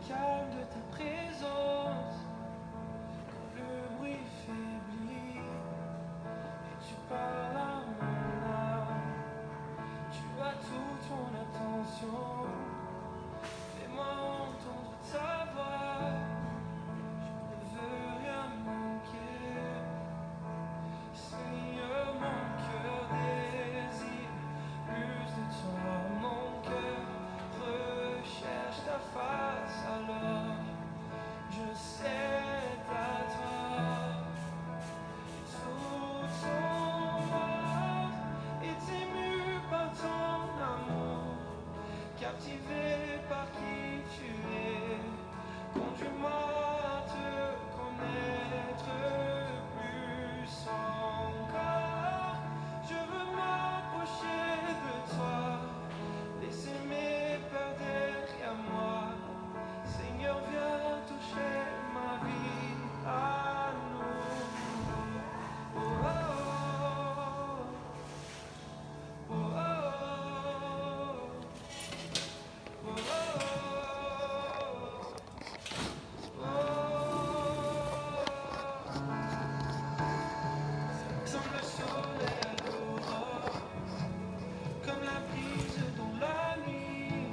calme de ta présence, quand le bruit faiblit, et tu parles à mon âme. Tu as toute mon attention, fais-moi entendre ta voix. Je ne veux rien manquer, Seigneur, mon cœur désire plus de toi. Mon cœur recherche ta face, alors je cède à toi. Tout son âme est ému par ton amour, captivé par qui tu es. Conduis-moi à te connaître plus encore. Je veux m'approcher de toi, laisser mes peurs derrière moi. Seigneur, viens toucher ma vie à nouveau. Oh, oh, oh, oh, oh, oh, Comme le soleil à l'aurore, comme la brise dans la nuit,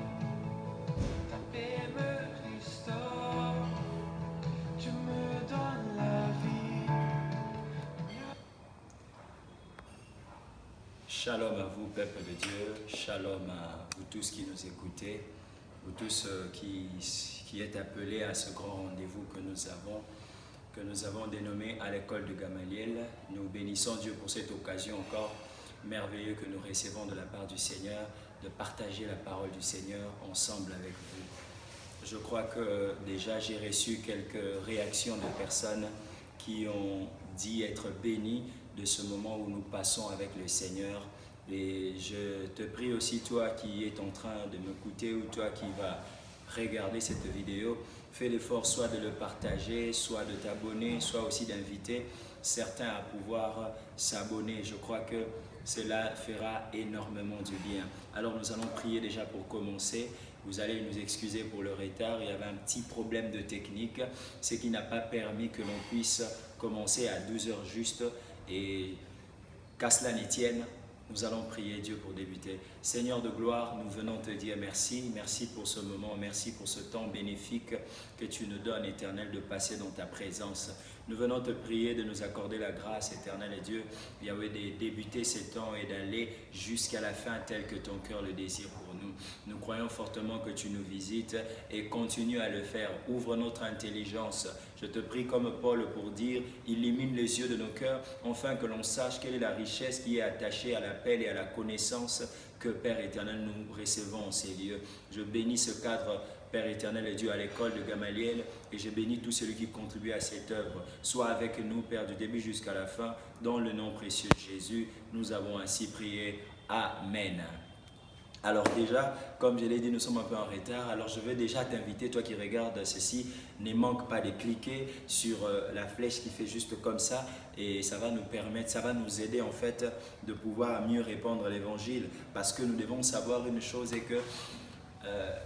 ta paix me restaure, tu me donnes la vie. Shalom à vous, peuple de Dieu. Shalom à vous tous qui nous écoutez, vous tous qui êtes appelés à ce grand rendez-vous que nous avons dénommé à l'école de Gamaliel. Nous bénissons Dieu pour cette occasion encore merveilleuse que nous recevons de la part du Seigneur, de partager la parole du Seigneur ensemble avec vous. Je crois que déjà j'ai reçu quelques réactions de personnes qui ont dit être bénies de ce moment où nous passons avec le Seigneur. Et je te prie aussi, toi qui es en train de m'écouter ou toi qui vas regarder cette vidéo, fais l'effort soit de le partager, soit de t'abonner, soit aussi d'inviter certains à pouvoir s'abonner. Je crois que cela fera énormément du bien. Alors nous allons prier déjà pour commencer. Vous allez nous excuser pour le retard, il y avait un petit problème de technique, ce qui n'a pas permis que l'on puisse commencer à 12h juste. Et qu'à cela ne tienne, nous allons prier Dieu pour débuter. Seigneur de gloire, nous venons te dire merci. Merci pour ce moment, merci pour ce temps bénéfique que tu nous donnes, Éternel, de passer dans ta présence. Nous venons te prier de nous accorder la grâce, Éternel et Dieu, Yahweh, de débuter ces temps et d'aller jusqu'à la fin tel que ton cœur le désire pour nous. Nous croyons fortement que tu nous visites et continue à le faire. Ouvre notre intelligence. Je te prie comme Paul pour dire, illumine les yeux de nos cœurs, afin que l'on sache quelle est la richesse qui est attachée à l'appel et à la connaissance que, Père éternel, nous recevons en ces lieux. Je bénis ce cadre, Père éternel et Dieu, à l'école de Gamaliel, et je bénis tout celui qui contribue à cette œuvre. Sois avec nous, Père, du début jusqu'à la fin, dans le nom précieux de Jésus. Nous avons ainsi prié. Amen. Alors déjà, comme je l'ai dit, nous sommes un peu en retard. Alors je veux déjà t'inviter, toi qui regardes ceci, ne manque pas de cliquer sur la flèche qui fait juste comme ça, et ça va nous permettre, ça va nous aider en fait de pouvoir mieux répandre l'évangile, parce que nous devons savoir une chose, et que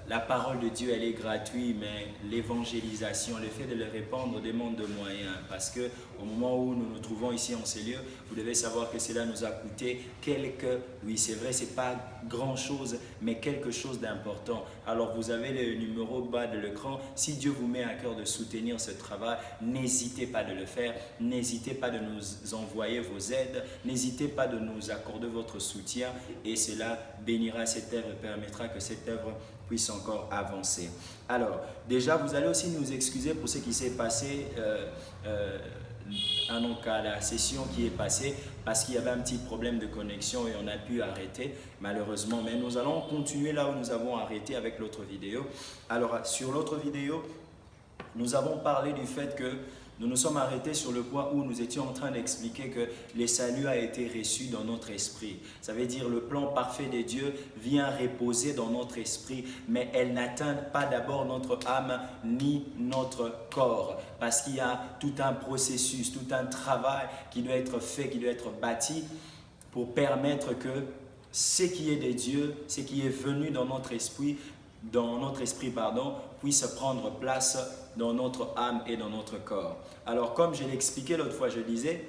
la parole de Dieu, elle est gratuite, mais l'évangélisation, le fait de le répandre demande de moyens, parce que au moment où nous nous trouvons ici en ces lieux, vous devez savoir que cela nous a coûté oui c'est vrai, c'est pas grand chose, mais quelque chose d'important. Alors vous avez le numéro bas de l'écran. Si Dieu vous met à cœur de soutenir ce travail, n'hésitez pas de le faire, n'hésitez pas de nous envoyer vos aides, n'hésitez pas de nous accorder votre soutien, et cela bénira cette œuvre et permettra que cette œuvre puisse encore avancer. Alors, déjà, vous allez aussi nous excuser pour ce qui s'est passé à la session qui est passée, parce qu'il y avait un petit problème de connexion et on a pu arrêter malheureusement, mais nous allons continuer là où nous avons arrêté avec l'autre vidéo. Alors, sur l'autre vidéo, nous avons parlé du fait que nous nous sommes arrêtés sur le point où nous étions en train d'expliquer que le salut a été reçu dans notre esprit. Ça veut dire le plan parfait de Dieu vient reposer dans notre esprit, mais elle n'atteint pas d'abord notre âme ni notre corps, parce qu'il y a tout un processus, tout un travail qui doit être fait, qui doit être bâti pour permettre que ce qui est de Dieu, ce qui est venu dans notre esprit, dans notre esprit, pardon, puisse prendre place dans notre âme et dans notre corps. Alors, comme je l'ai expliqué l'autre fois, je disais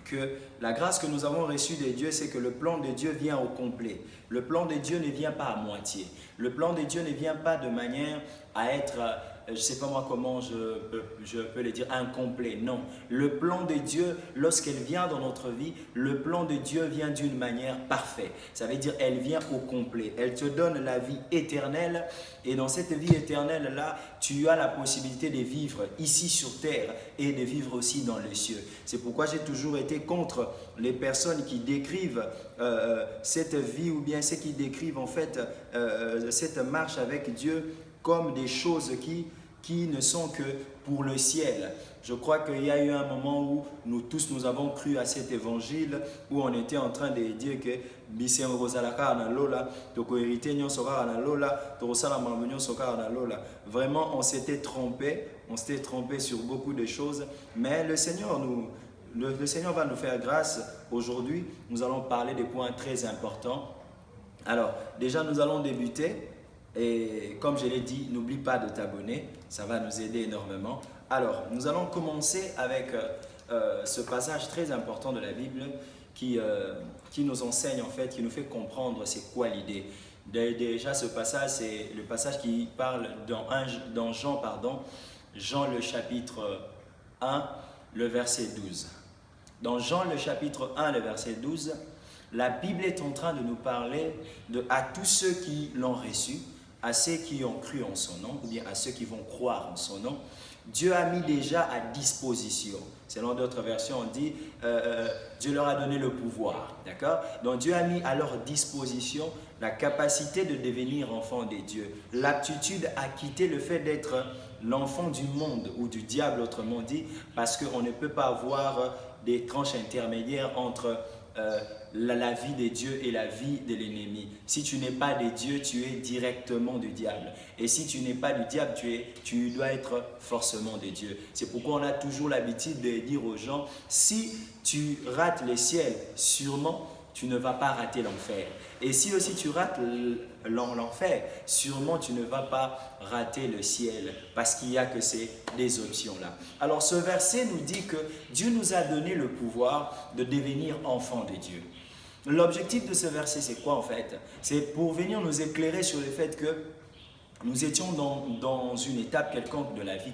que la grâce que nous avons reçue de Dieu, c'est que le plan de Dieu vient au complet. Le plan de Dieu ne vient pas à moitié. Le plan de Dieu ne vient pas de manière à être, je ne sais pas moi comment je peux le dire, incomplet. Non. Le plan de Dieu, lorsqu'elle vient dans notre vie, le plan de Dieu vient d'une manière parfaite. Ça veut dire elle vient au complet. Elle te donne la vie éternelle et dans cette vie éternelle-là, tu as la possibilité de vivre ici sur terre et de vivre aussi dans les cieux. C'est pourquoi j'ai toujours été contre les personnes qui décrivent cette vie ou bien ceux qui décrivent en fait cette marche avec Dieu comme des choses qui ne sont que pour le ciel. Je crois qu'il y a eu un moment où nous tous nous avons cru à cet évangile, où on était en train de dire que vraiment on s'était trompé sur beaucoup de choses, mais le Seigneur va nous faire grâce. Aujourd'hui, nous allons parler des points très importants. Alors, déjà nous allons débuter. Et comme je l'ai dit, n'oublie pas de t'abonner, ça va nous aider énormément. Alors, nous allons commencer avec ce passage très important de la Bible qui nous enseigne en fait, qui nous fait comprendre c'est quoi l'idée. Déjà, ce passage, c'est le passage qui parle dans Jean le chapitre 1, le verset 12. Dans Jean le chapitre 1, le verset 12, la Bible est en train de nous parler à tous ceux qui l'ont reçu, à ceux qui ont cru en son nom, ou bien à ceux qui vont croire en son nom. Dieu a mis déjà à disposition. Selon d'autres versions, on dit Dieu leur a donné le pouvoir. D'accord? Donc Dieu a mis à leur disposition la capacité de devenir enfant de Dieu, l'aptitude à quitter le fait d'être l'enfant du monde ou du diable, autrement dit, parce qu'on ne peut pas avoir des tranches intermédiaires entre la vie de Dieu et la vie de l'ennemi. Si tu n'es pas de Dieu, tu es directement du diable. Et si tu n'es pas du diable, tu dois être forcément de Dieu. C'est pourquoi on a toujours l'habitude de dire aux gens, si tu rates le ciel, sûrement tu ne vas pas rater l'enfer. Et si aussi tu rates l'enfer, sûrement tu ne vas pas rater le ciel, parce qu'il n'y a que ces deux options-là. Alors ce verset nous dit que Dieu nous a donné le pouvoir de devenir enfants de Dieu. L'objectif de ce verset, c'est quoi en fait? C'est pour venir nous éclairer sur le fait que nous étions dans une étape quelconque de la vie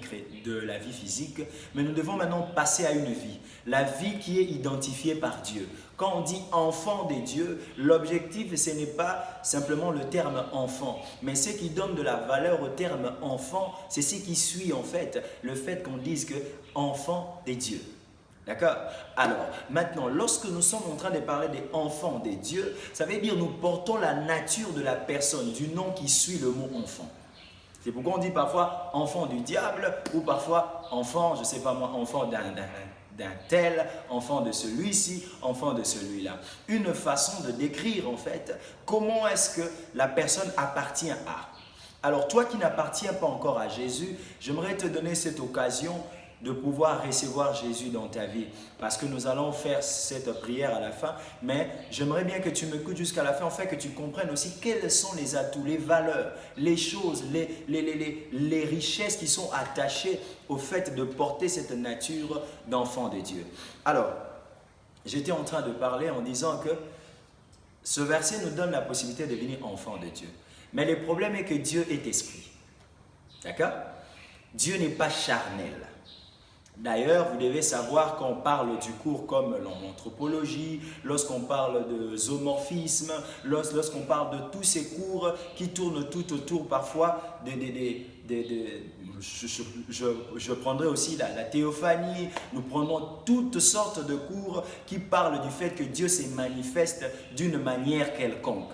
physique, mais nous devons maintenant passer à une vie, la vie qui est identifiée par Dieu. Quand on dit enfant de Dieu, l'objectif ce n'est pas simplement le terme enfant, mais ce qui donne de la valeur au terme enfant, c'est ce qui suit en fait le fait qu'on dise que enfant de Dieu. D'accord? Alors, maintenant, lorsque nous sommes en train de parler des enfants de Dieu, ça veut dire nous portons la nature de la personne, du nom qui suit le mot enfant. C'est pourquoi on dit parfois enfant du diable ou parfois enfant, je ne sais pas moi, enfant d'un tel, enfant de celui-ci, enfant de celui-là. Une façon de décrire en fait comment est-ce que la personne appartient à. Alors toi qui n'appartiens pas encore à Jésus, j'aimerais te donner cette occasion de pouvoir recevoir Jésus dans ta vie. Parce que nous allons faire cette prière à la fin, mais j'aimerais bien que tu m'écoutes jusqu'à la fin, en fait que tu comprennes aussi quels sont les atouts, les valeurs, les choses, les richesses qui sont attachées au fait de porter cette nature d'enfant de Dieu. Alors, j'étais en train de parler en disant que ce verset nous donne la possibilité de devenir enfant de Dieu. Mais le problème est que Dieu est esprit. D'accord? Dieu n'est pas charnel. D'ailleurs, vous devez savoir qu'on parle du cours comme l'anthropologie, lorsqu'on parle de zoomorphisme, lorsqu'on parle de tous ces cours qui tournent tout autour parfois je prendrai aussi la théophanie, nous prenons toutes sortes de cours qui parlent du fait que Dieu se manifeste d'une manière quelconque.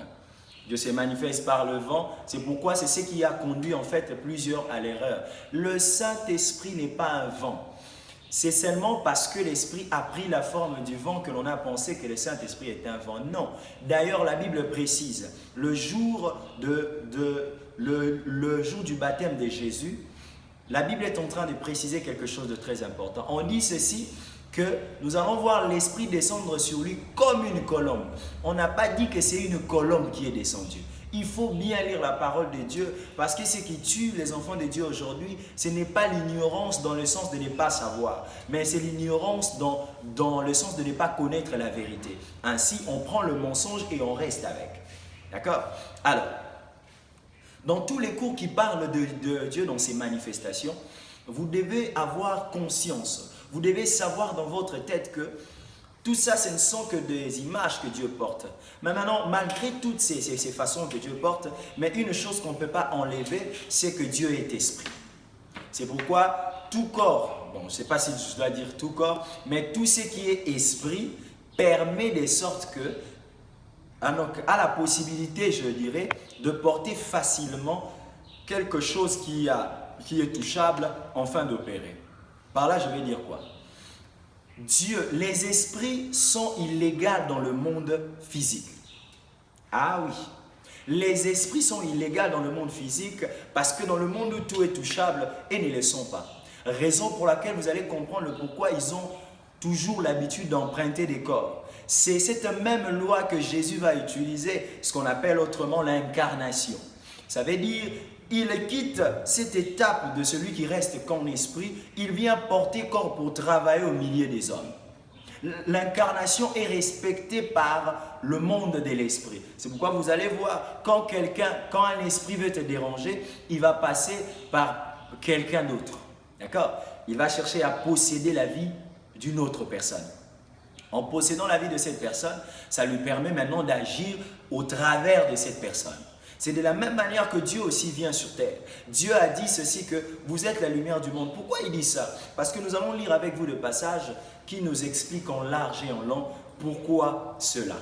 Dieu se manifeste par le vent, c'est pourquoi c'est ce qui a conduit en fait plusieurs à l'erreur. Le Saint-Esprit n'est pas un vent. C'est seulement parce que l'Esprit a pris la forme du vent que l'on a pensé que le Saint-Esprit est un vent. Non. D'ailleurs, la Bible précise, le jour du baptême de Jésus, la Bible est en train de préciser quelque chose de très important. On dit ceci, que nous allons voir l'Esprit descendre sur lui comme une colombe. On n'a pas dit que c'est une colombe qui est descendue. Il faut bien lire la parole de Dieu parce que ce qui tue les enfants de Dieu aujourd'hui, ce n'est pas l'ignorance dans le sens de ne pas savoir, mais c'est l'ignorance dans le sens de ne pas connaître la vérité. Ainsi, on prend le mensonge et on reste avec. D'accord? Alors, dans tous les cours qui parlent de Dieu dans ses manifestations, vous devez avoir conscience, vous devez savoir dans votre tête que tout ça, ce ne sont que des images que Dieu porte. Mais maintenant, malgré toutes ces façons que Dieu porte, mais une chose qu'on ne peut pas enlever, c'est que Dieu est esprit. C'est pourquoi tout corps, bon, je ne sais pas si je dois dire tout corps, mais tout ce qui est esprit permet de sorte que, a la possibilité, je dirais, de porter facilement quelque chose qui est touchable afin d'opérer. Par là, je vais dire quoi? Dieu, les esprits sont illégaux dans le monde physique. Ah oui, les esprits sont illégaux dans le monde physique parce que dans le monde où tout est touchable, ils ne le sont pas. Raison pour laquelle vous allez comprendre le pourquoi ils ont toujours l'habitude d'emprunter des corps. C'est cette même loi que Jésus va utiliser, ce qu'on appelle autrement l'incarnation. Ça veut dire, il quitte cette étape de celui qui reste qu'en esprit, il vient porter corps pour travailler au milieu des hommes. L'incarnation est respectée par le monde de l'esprit. C'est pourquoi vous allez voir, quand un esprit veut te déranger, il va passer par quelqu'un d'autre. D'accord? Il va chercher à posséder la vie d'une autre personne. En possédant la vie de cette personne, ça lui permet maintenant d'agir au travers de cette personne. C'est de la même manière que Dieu aussi vient sur terre. Dieu a dit ceci, que vous êtes la lumière du monde. Pourquoi il dit ça? Parce que nous allons lire avec vous le passage qui nous explique en large et en long pourquoi cela.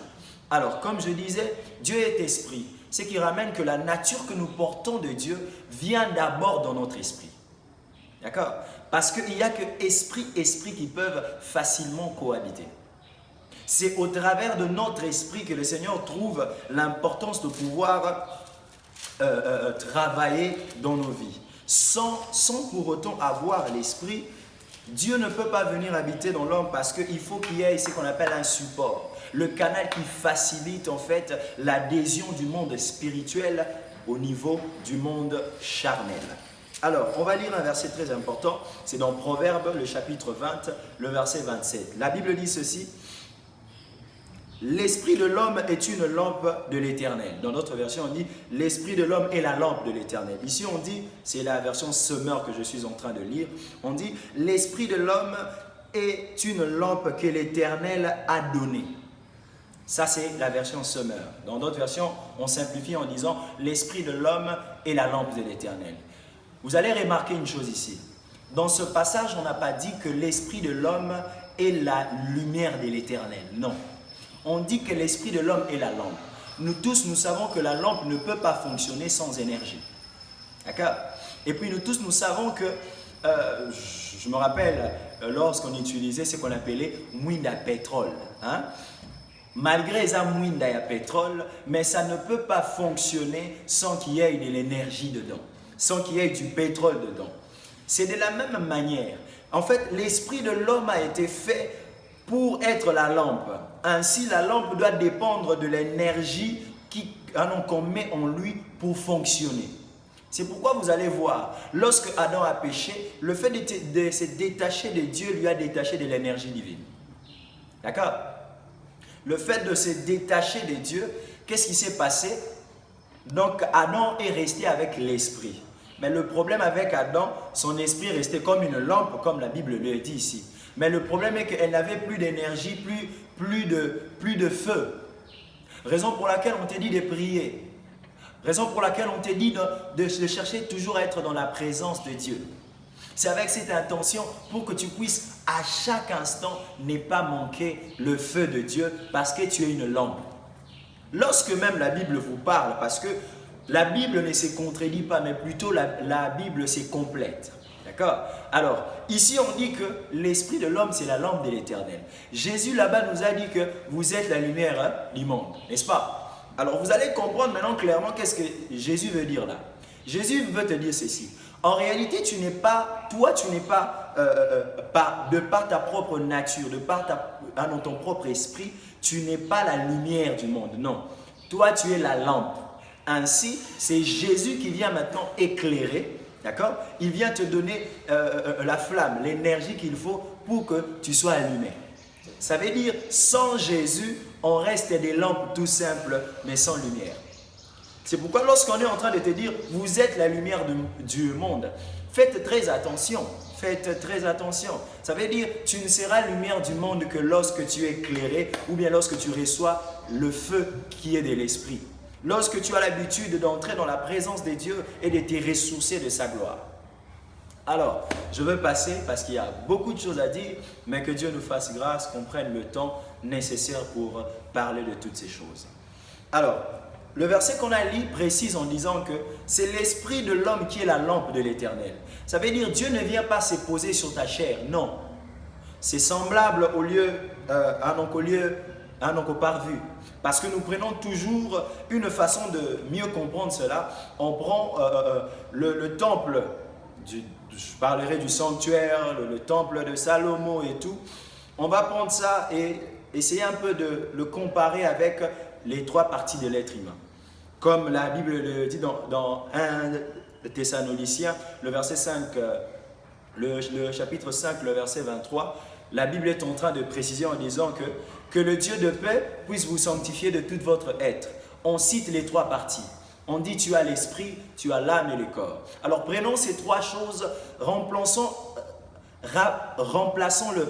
Alors, comme je disais, Dieu est esprit. Ce qui ramène que la nature que nous portons de Dieu vient d'abord dans notre esprit. D'accord? Parce qu'il n'y a que esprit qui peuvent facilement cohabiter. C'est au travers de notre esprit que le Seigneur trouve l'importance de pouvoir travailler dans nos vies. Sans pour autant avoir l'esprit, Dieu ne peut pas venir habiter dans l'homme parce qu'il faut qu'il y ait ce qu'on appelle un support. Le canal qui facilite en fait l'adhésion du monde spirituel au niveau du monde charnel. Alors, on va lire un verset très important, c'est dans Proverbes, le chapitre 20, le verset 27. La Bible dit ceci: l'esprit de l'homme est une lampe de l'Éternel. Dans notre version, on dit l'esprit de l'homme est la lampe de l'Éternel. Ici, on dit, c'est la version Semeur que je suis en train de lire, on dit l'esprit de l'homme est une lampe que l'Éternel a donnée. Ça, c'est la version Semeur. Dans d'autres versions, on simplifie en disant l'esprit de l'homme est la lampe de l'Éternel. Vous allez remarquer une chose ici. Dans ce passage, on n'a pas dit que l'esprit de l'homme est la lumière de l'Éternel. Non. On dit que l'esprit de l'homme est la lampe. Nous tous, nous savons que la lampe ne peut pas fonctionner sans énergie. D'accord? Et puis nous tous, nous savons que, je me rappelle, lorsqu'on utilisait ce qu'on appelait mouine à pétrole. Hein? Malgré ça, mouine à pétrole, mais ça ne peut pas fonctionner sans qu'il y ait de l'énergie dedans, sans qu'il y ait du pétrole dedans. C'est de la même manière. En fait, l'esprit de l'homme a été fait pour être la lampe. Ainsi, la lampe doit dépendre de l'énergie qu'on met en lui pour fonctionner. C'est pourquoi vous allez voir, lorsque Adam a péché, le fait de se détacher de Dieu lui a détaché de l'énergie divine. D'accord? Le fait de se détacher de Dieu, qu'est-ce qui s'est passé? Donc Adam est resté avec l'esprit. Mais le problème avec Adam, son esprit restait comme une lampe, comme la Bible le dit ici. Mais le problème est qu'elle n'avait plus d'énergie, plus de feu. Raison pour laquelle on t'a dit de prier. Raison pour laquelle on t'a dit de chercher toujours à être dans la présence de Dieu. C'est avec cette intention pour que tu puisses à chaque instant ne pas manquer le feu de Dieu parce que tu es une lampe. Lorsque même la Bible vous parle, parce que la Bible ne se contredit pas, mais plutôt la Bible se complète. D'accord? Alors, ici on dit que l'esprit de l'homme c'est la lampe de l'Éternel. Jésus là-bas nous a dit que vous êtes la lumière du monde, n'est-ce pas? Alors vous allez comprendre maintenant clairement qu'est-ce que Jésus veut dire là. Jésus veut te dire ceci. En réalité, tu n'es pas, de par ta propre nature, de par dans ton propre esprit, tu n'es pas la lumière du monde. Non. Toi, tu es la lampe. Ainsi, c'est Jésus qui vient maintenant éclairer, d'accord? Il vient te donner la flamme, l'énergie qu'il faut pour que tu sois allumé. Ça veut dire, sans Jésus, on reste des lampes tout simples, mais sans lumière. C'est pourquoi lorsqu'on est en train de te dire, vous êtes la lumière du monde, faites très attention, faites très attention. Ça veut dire, tu ne seras lumière du monde que lorsque tu es éclairé ou bien lorsque tu reçois le feu qui est de l'esprit. Lorsque tu as l'habitude d'entrer dans la présence de Dieu et de te ressourcer de sa gloire. Alors, je veux passer parce qu'il y a beaucoup de choses à dire, mais que Dieu nous fasse grâce, qu'on prenne le temps nécessaire pour parler de toutes ces choses. Alors, le verset qu'on a lu précise en disant que c'est l'esprit de l'homme qui est la lampe de l'Éternel. Ça veut dire Dieu ne vient pas se poser sur ta chair, non. C'est semblable au parvis. Parce que nous prenons toujours une façon de mieux comprendre cela. On prend le temple, je parlerai du sanctuaire, le temple de Salomon et tout. On va prendre ça et essayer un peu de le comparer avec les trois parties de l'être humain. Comme la Bible le dit dans 1 Thessaloniciens, le verset 5, le chapitre 5, le verset 23, la Bible est en train de préciser en disant que le Dieu de paix puisse vous sanctifier de tout votre être. On cite les trois parties. On dit tu as l'esprit, tu as l'âme et le corps. Alors prenons ces trois choses, remplaçons-le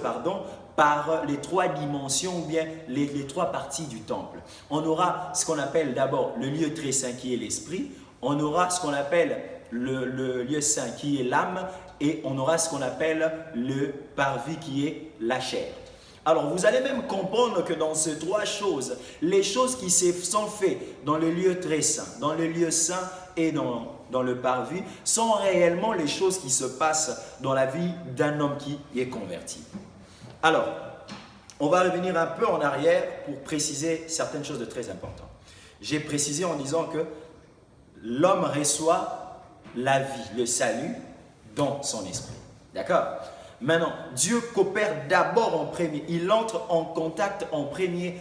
par les trois dimensions ou bien les trois parties du temple. On aura ce qu'on appelle d'abord le lieu très saint qui est l'esprit, on aura ce qu'on appelle le lieu saint qui est l'âme et on aura ce qu'on appelle le parvis qui est la chair. Alors vous allez même comprendre que dans ces trois choses, les choses qui sont faites dans le lieu très saint, dans le lieu saint et dans le parvis sont réellement les choses qui se passent dans la vie d'un homme qui est converti. Alors, on va revenir un peu en arrière pour préciser certaines choses de très importantes. J'ai précisé en disant que l'homme reçoit la vie, le salut dans son esprit. D'accord? Maintenant, Dieu coopère d'abord en premier. Il entre en contact en premier